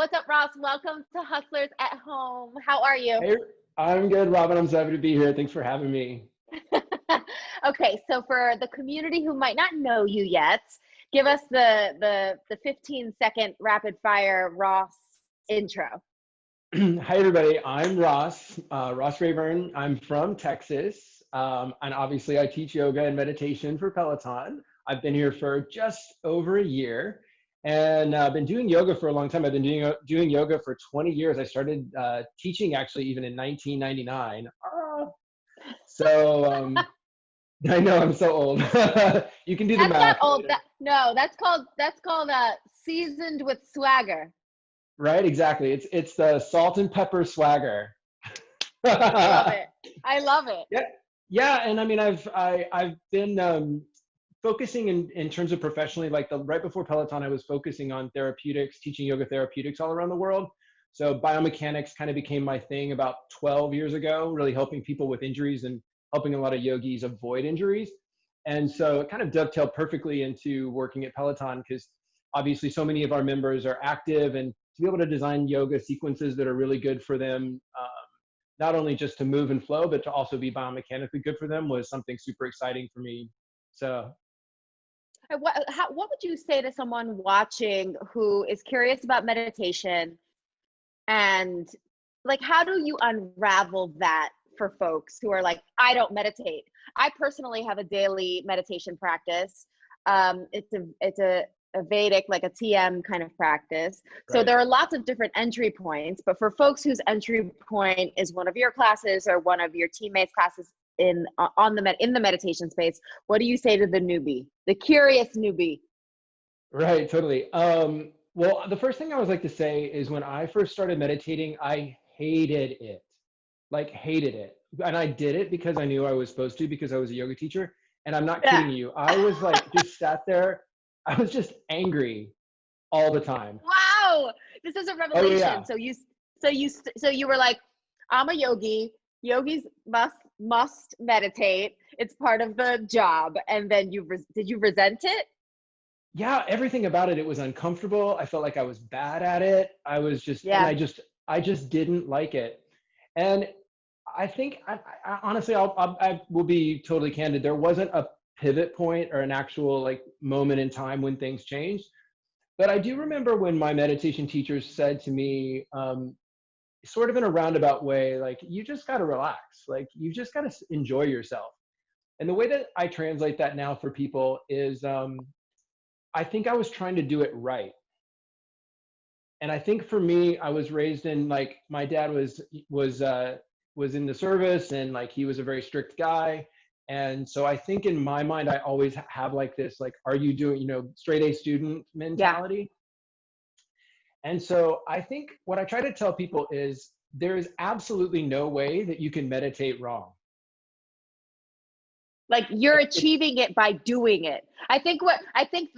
What's up, Ross? Welcome to Hustlers at Home. How are you? Hey, I'm good, Robin. I'm so happy to be here. Thanks for having me. Okay, so for the community who might not know you yet, give us the 15-second rapid fire Ross intro. Hi, everybody. I'm Ross Rayburn. I'm from Texas. And obviously, I teach yoga and meditation for Peloton. I've been here for just over a year. And I've been doing yoga for a long time. I've been doing yoga for 20 years. I started teaching actually even in 1999. So I know I'm so old. You can do the That's not math old. later. No, that's called seasoned with swagger. Right? Exactly. It's the salt and pepper swagger. I love it. I love it. Yeah, yeah, and I mean, I've been focusing in terms of professionally, like right before Peloton, I was focusing on therapeutics, teaching yoga therapeutics all around the world. So biomechanics kind of became my thing about 12 years ago, really helping people with injuries and helping a lot of yogis avoid injuries. And so it kind of dovetailed perfectly into working at Peloton because obviously so many of our members are active, and to be able to design yoga sequences that are really good for them, not only just to move and flow, but to also be biomechanically good for them was something super exciting for me. So What would you say to someone watching who is curious about meditation, and like, how do you unravel that for folks who are like, I don't meditate? I personally have a daily meditation practice. It's a Vedic, like a TM kind of practice. So right. there are lots of different entry points, but for folks whose entry point is one of your classes or one of your teammates' classes in the meditation space, what do you say to the newbie, the curious newbie? Right, totally. Well, the first thing I always like to say is when I first started meditating, I hated it, like hated it. And I did it because I knew I was supposed to, because I was a yoga teacher. And I'm not Yeah. kidding you. I was like, just sat there. I was just angry all the time. Wow, this is a Oh revelation. yeah. So you were like, I'm a yogi. Yogis must meditate. It's part of the job. And then did you resent it? Yeah, everything about it, it was uncomfortable. I felt like I was bad at it. Yeah. I just didn't like it. And I think, I honestly, I will be totally candid. There wasn't a pivot point or an actual like moment in time when things changed. But I do remember when my meditation teachers said to me, sort of in a roundabout way, like, you just got to relax. Like, you just got to enjoy yourself. And the way that I translate that now for people is, I think I was trying to do it right. And I think for me, I was raised in, like, my dad was in the service, and like he was a very strict guy. And so I think in my mind, I always have like this, like, are you doing, straight A student Yeah. mentality. And so I think what I try to tell people is there is absolutely no way that you can meditate wrong. Like, you're achieving it by doing it. I think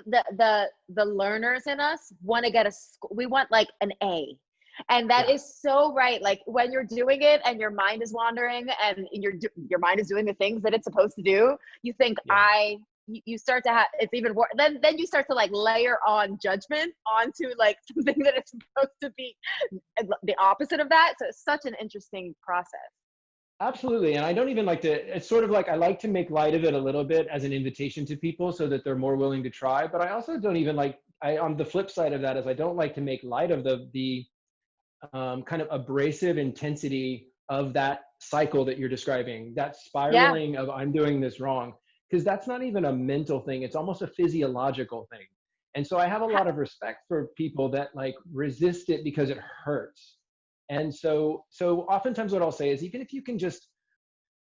the learners in us want to get we want like an A. And that Yeah. is so right. Like, when you're doing it and your mind is wandering and your mind is doing the things that it's supposed to do, you think Yeah. you start to have, it's even worse. Then you start to like layer on judgment onto like something that it's supposed to be the opposite of that. So it's such an interesting process. Absolutely. And I don't even like to, it's sort of like I like to make light of it a little bit as an invitation to people so that they're more willing to try. But I also don't even like, on the flip side of that is I don't like to make light of the kind of abrasive intensity of that cycle that you're describing, that Yeah. spiraling of I'm doing this wrong, because that's not even a mental thing. It's almost a physiological thing. And so I have a lot of respect for people that like resist it because it hurts. And so oftentimes what I'll say is, even if you can just,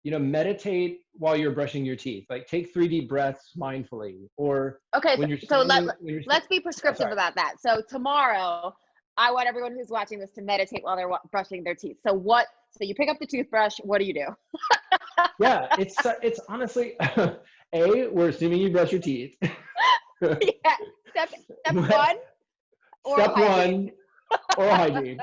meditate while you're brushing your teeth, like take 3 deep breaths mindfully, or Okay, when you're so standing, let's be oh, prescriptive sorry. about that. So tomorrow, I want everyone who's watching this to meditate while they're brushing their teeth. So you pick up the toothbrush. What do you do? Yeah, it's honestly, we're assuming you brush your teeth. Yeah. Step one, oral Step hygiene. one, oral hygiene.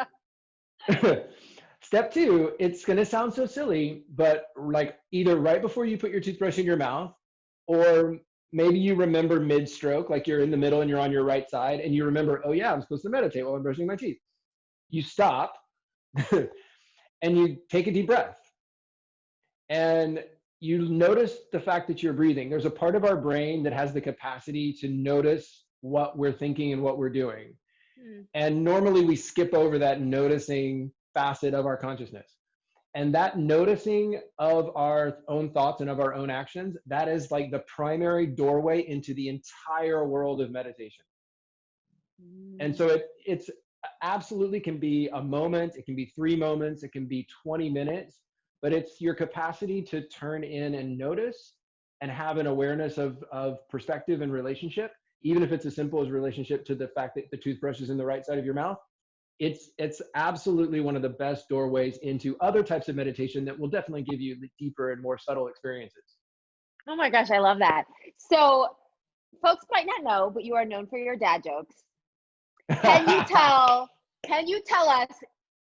Step two, it's going to sound so silly, but like either right before you put your toothbrush in your mouth, or maybe you remember mid-stroke, like you're in the middle and you're on your right side, and you remember, oh yeah, I'm supposed to meditate while I'm brushing my teeth. you stop and you take a deep breath. And you notice the fact that you're breathing. There's a part of our brain that has the capacity to notice what we're thinking and what we're doing. And normally we skip over that noticing facet of our consciousness. And that noticing of our own thoughts and of our own actions, that is like the primary doorway into the entire world of meditation. And so it's absolutely can be a moment, it can be 3 moments, it can be 20 minutes, but it's your capacity to turn in and notice and have an awareness of perspective and relationship, even if it's as simple as relationship to the fact that the toothbrush is in the right side of your mouth. It's absolutely one of the best doorways into other types of meditation that will definitely give you deeper and more subtle experiences. Oh my gosh, I love that. So folks might not know, but you are known for your dad jokes. Can you tell us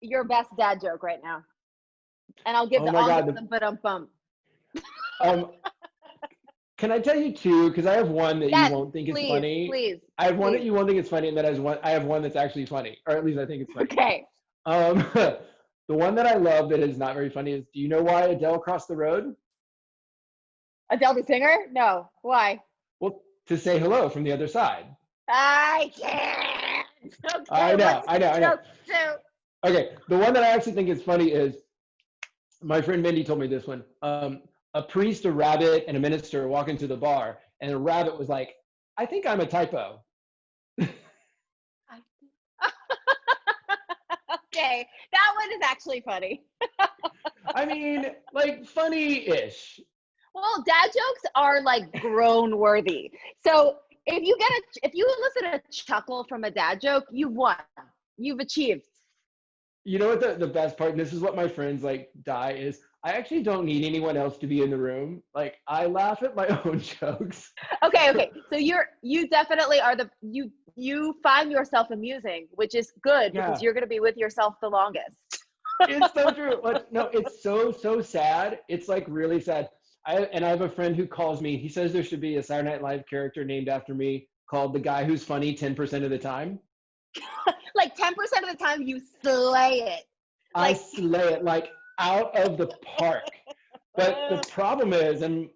your best dad joke right now? And I'll give the bump. Can I tell you 2? Because I have one that you won't think is funny. Please. I have one that you won't think is funny, and I have one that's actually funny, or at least I think it's funny. Okay. The one that I love that is not very funny is, do you know why Adele crossed the road? Adele the singer? No. Why? Well, to say hello from the other side. I can't. Okay, I know. Okay, the one that I actually think is funny is, my friend Mindy told me this one. A priest, a rabbit, and a minister walk into the bar, and the rabbit was like, I think I'm a typo. Okay, that one is actually funny. I mean, like, funny-ish. Well, dad jokes are like grown worthy. So if you elicit a chuckle from a dad joke, you've won. You've achieved. You know what the best part, and this is what my friends like die, is I actually don't need anyone else to be in the room. Like, I laugh at my own jokes. Okay. So you definitely are you find yourself amusing, which is good because you're going to be with yourself the longest. It's so true. No, it's so sad. It's like really sad. I have a friend who calls me. He says there should be a Saturday Night Live character named after me called the guy who's funny 10% of the time. Like 10% of the time you slay it. I slay it like out of the park. But the problem is, and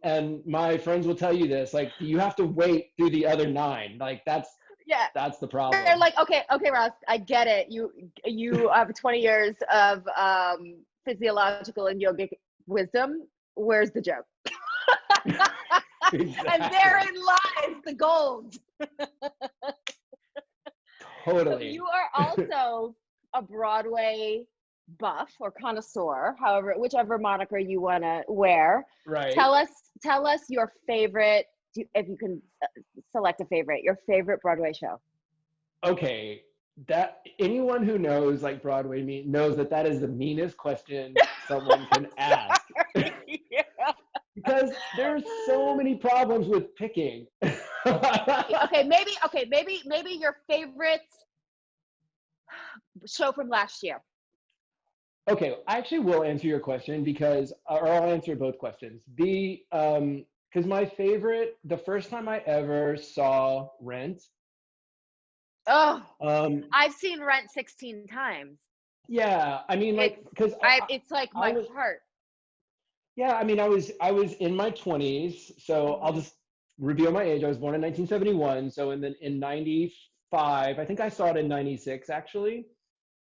my friends will tell you this, like, you have to wait through the other 9. Like, that's the problem. They're like, okay, Ross, I get it. You have 20 years of physiological and yogic wisdom. Where's the joke? Exactly. And therein lies the gold. Totally. So you are also a Broadway buff or connoisseur, whichever moniker you want to wear. Right. Tell us your favorite, if you can select a favorite, your favorite Broadway show. Okay, that anyone who knows like Broadway knows that is the meanest question someone can ask. Because there's so many problems with picking. Okay, maybe your favorite show from last year. Okay, I actually will answer your question or I'll answer both questions. Because my favorite, the first time I ever saw Rent. Oh, I've seen Rent 16 times. Yeah, I mean, like, because it's like my heart. Yeah, I mean, I was in my 20s, so I'll just reveal my age. I was born in 1971, so in 95, I think I saw it in 96 actually.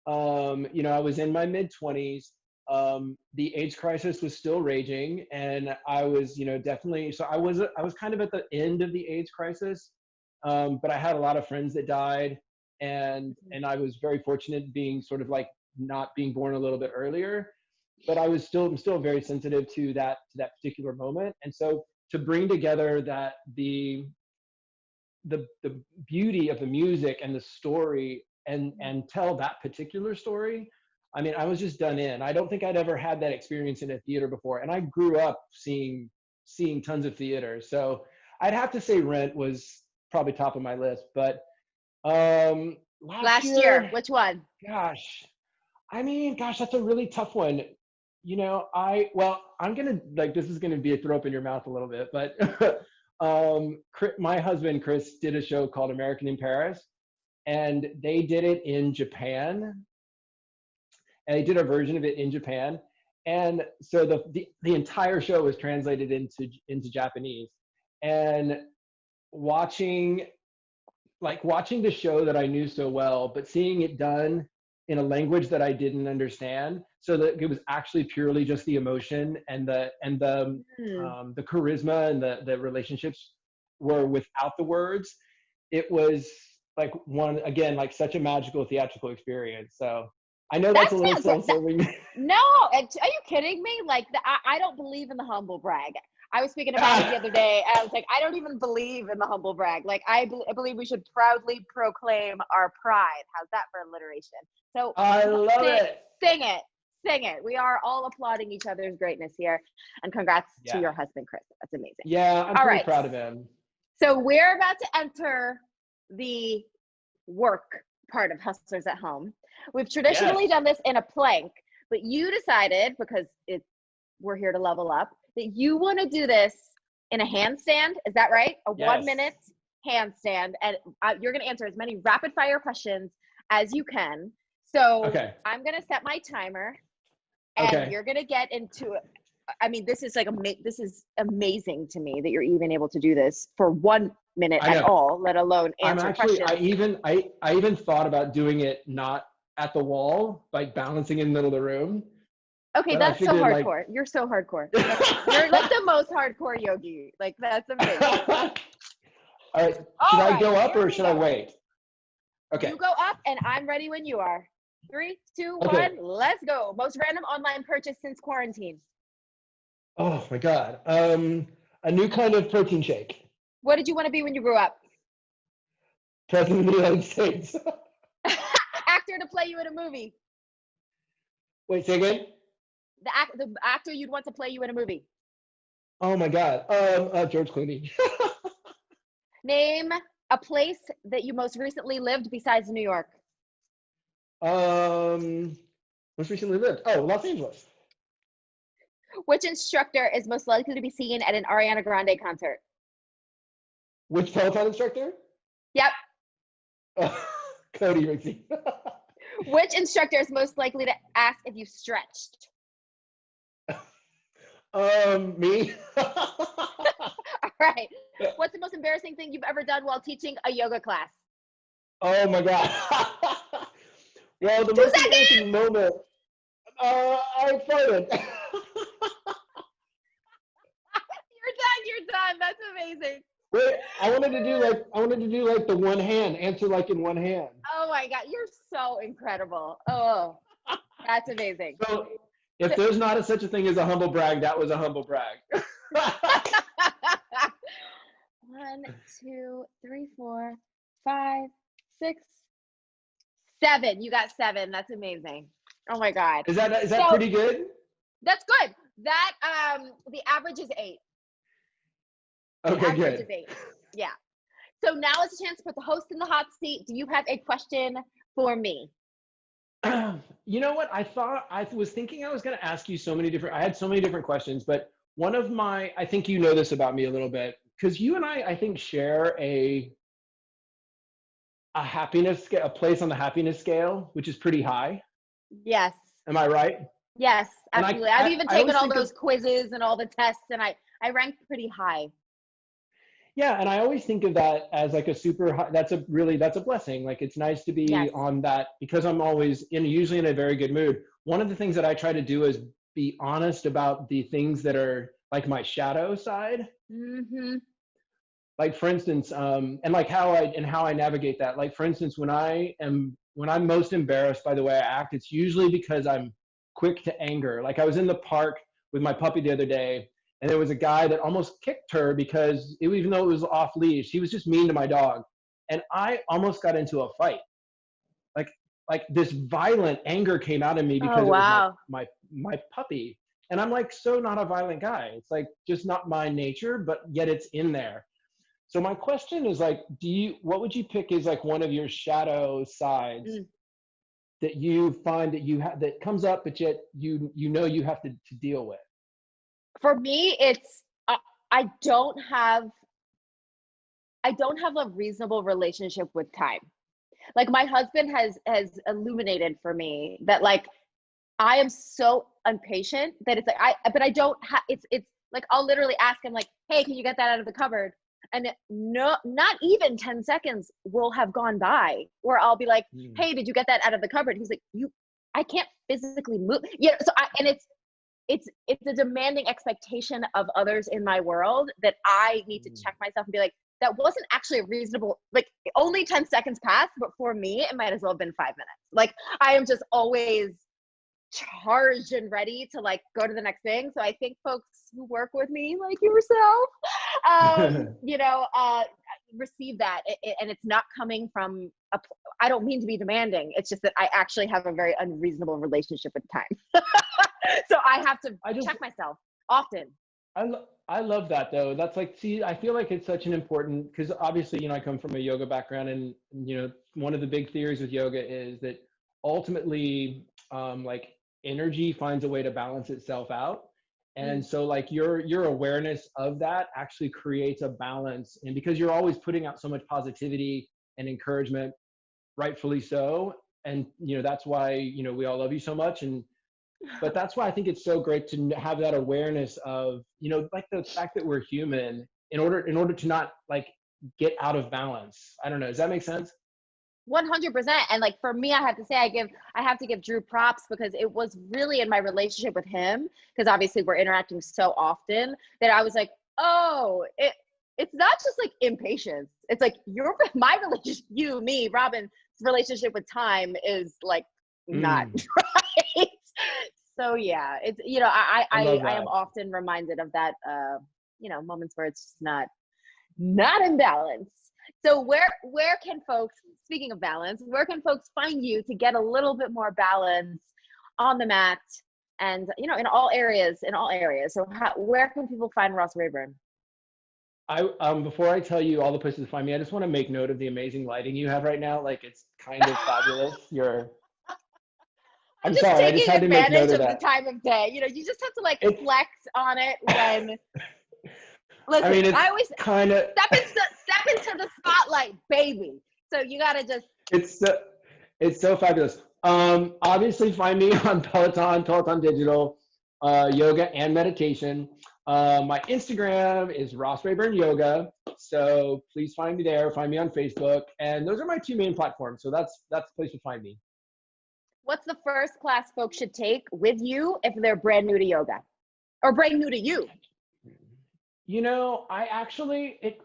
I was in my mid-20s. The AIDS crisis was still raging, and I was, definitely. So I was kind of at the end of the AIDS crisis, but I had a lot of friends that died, and I was very fortunate being sort of like not being born a little bit earlier. But I'm still very sensitive to that particular moment, and so to bring together that the beauty of the music and the story and tell that particular story, I mean, I was just done in. I don't think I'd ever had that experience in a theater before, and I grew up seeing tons of theater, so I'd have to say Rent was probably top of my list. But last year, which one? Gosh, that's a really tough one. I'm gonna, like, this is gonna be a throw up in your mouth a little bit, but my husband Chris did a show called American in Paris, and they did it in Japan, and they did a version of it in Japan. And so the entire show was translated into Japanese. And watching the show that I knew so well, but seeing it done in a language that I didn't understand, so that it was actually purely just the emotion and the charisma and the relationships were without the words. It was like like such a magical theatrical experience. So I know that's a little self-serving. No, are you kidding me? Like, I don't believe in the humble brag. I was speaking about it the other day. I was like, I don't even believe in the humble brag. Like, I believe we should proudly proclaim our pride. How's that for alliteration? So I love it. Sing it. We are all applauding each other's greatness here. And congrats to your husband, Chris. That's amazing. Yeah, I'm pretty proud of him. So we're about to enter the work part of Hustlers at Home. We've traditionally done this in a plank, but you decided, because we're here to level up, that you want to do this in a handstand. Is that right? A 1 minute handstand. And you're going to answer as many rapid fire questions as you can. So I'm going to set my timer, and you're going to get into it. I mean, this is this is amazing to me that you're even able to do this for 1 minute at all, let alone answer questions. I even thought about doing it not at the wall, like balancing in the middle of the room. Okay, that's so hardcore. You're so hardcore. You're like the most hardcore yogi. Like, that's amazing. All right. Should I go up or should I wait? Okay. You go up, and I'm ready when you are. 3, 2, 1, let's go. Most random online purchase since quarantine. Oh my God. A new kind of protein shake. What did you want to be when you grew up? President of the United States. Actor to play you in a movie. Wait, say again? The actor you'd want to play you in a movie. Oh my God. George Clooney. Name a place that you most recently lived besides New York. Most recently lived. Oh, Los Angeles. Which instructor is most likely to be seen at an Ariana Grande concert? Which Peloton instructor? Yep. Cody Rixey. Which instructor is most likely to ask if you stretched? Me. All right. What's the most embarrassing thing you've ever done while teaching a yoga class? Oh my God. Well, the most embarrassing moment. I farted. You're done. That's amazing. Wait, I wanted to do like the one hand, answer like in one hand. Oh my God, you're so incredible. Oh, that's amazing. So if there's not such a thing as a humble brag, that was a humble brag. 1, 2, 3, 4, 5, 6, 7. You got 7. That's amazing. Oh my God. Is that pretty good? That's good. That the average is 8. Okay, good. Is 8. Yeah. So now is a chance to put the host in the hot seat. Do you have a question for me? You know what? I was thinking I was going to ask you I had so many different questions, but one of I think you know this about me a little bit, because you and I think share a happiness scale, a place on the happiness scale, which is pretty high. Yes. Am I right? Yes, absolutely. I've even taken all those quizzes and all the tests, and I ranked pretty high. Yeah, and I always think of that as like a super high, that's a blessing. Like, it's nice to be on that, because I'm always usually in a very good mood. One of the things that I try to do is be honest about the things that are like my shadow side. Mm-hmm. Like, for instance, and like how I navigate that. Like, for instance, when I'm most embarrassed by the way I act, it's usually because I'm quick to anger. Like, I was in the park with my puppy the other day, and there was a guy that almost kicked her because even though it was off leash, he was just mean to my dog. And I almost got into a fight. Like this violent anger came out of me because it was my puppy. And I'm like, so not a violent guy. It's like just not my nature, but yet it's in there. So my question is like, what would you pick as like one of your shadow sides that you find that that comes up, but yet you have to deal with? For me, it's I don't have a reasonable relationship with time. Like, my husband has illuminated for me that, like, I am so impatient that it's like, but I don't have, it's like, I'll literally ask him like, hey, can you get that out of the cupboard? And no, not even 10 seconds will have gone by where I'll be like, hey, did you get that out of the cupboard? He's like, I can't physically move. Yeah. So it's a demanding expectation of others in my world that I need to check myself and be like, that wasn't actually a reasonable, like only 10 seconds passed, but for me, it might as well have been 5 minutes. Like I am just always charged and ready to like go to the next thing. So I think folks who work with me, like yourself, receive that. And it's not coming from, I don't mean to be demanding. It's just that I actually have a very unreasonable relationship with time. So I have to check myself often. I love that though. That's like, see, I feel like it's such an important, because obviously, I come from a yoga background, and, one of the big theories with yoga is that ultimately, like energy finds a way to balance itself out. And so like your awareness of that actually creates a balance. And because you're always putting out so much positivity and encouragement, rightfully so. And, that's why, we all love you so much. But that's why I think it's so great to have that awareness of, like the fact that we're human in order to not like get out of balance. I don't know. Does that make sense? 100%. And like, for me, I have to say, I have to give Drew props, because it was really in my relationship with him, because obviously we're interacting so often, that I was like, oh, it's not just like impatience. It's like my relationship, me, Robin's relationship with time is like not right. So yeah, it's, I am often reminded of that, moments where it's just not in balance. So where can folks, speaking of balance, where can folks find you to get a little bit more balance on the mat and, in all areas? So where can people find Ross Rayburn? Before I tell you all the places to find me, I just want to make note of the amazing lighting you have right now. Like, it's kind of fabulous. I'm just sorry, I taking just had to make advantage note of of the time of day. You just have to like flex on it when. Listen, I always kind of step into the spotlight, baby. So you gotta just. It's so fabulous. Obviously, find me on Peloton Digital, yoga and meditation. My Instagram is Ross Rayburn Yoga. So please find me there. Find me on Facebook, and those are my two main platforms. So that's the place to find me. What's the first class folks should take with you if they're brand new to yoga, or brand new to you? It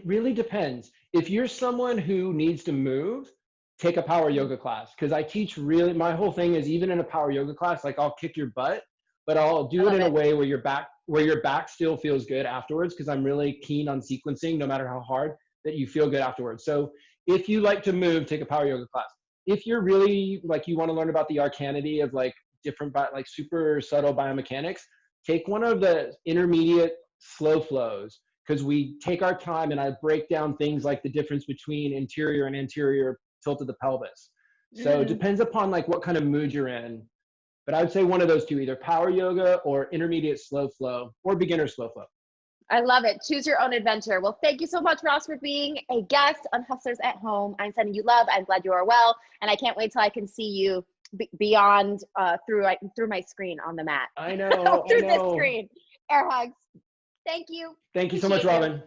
really depends. If you're someone who needs to move, take a power yoga class. Because I teach my whole thing is, even in a power yoga class, like I'll kick your butt, but I'll do it in a way where your back still feels good afterwards. Because I'm really keen on sequencing, no matter how hard, that you feel good afterwards. So if you like to move, take a power yoga class. If you're really like, you want to learn about the arcanity of like different, like super subtle biomechanics, take one of the intermediate slow flows, because we take our time and I break down things like the difference between interior and anterior tilt of the pelvis. So it depends upon like what kind of mood you're in. But I would say one of those two, either power yoga or intermediate slow flow or beginner slow flow. I love it. Choose your own adventure. Well, thank you so much, Ross, for being a guest on Hustlers at Home. I'm sending you love. I'm glad you are well. And I can't wait till I can see you beyond through my screen on the mat. I know. Through this screen. Air hugs. Thank you. Thank you so much, Robin.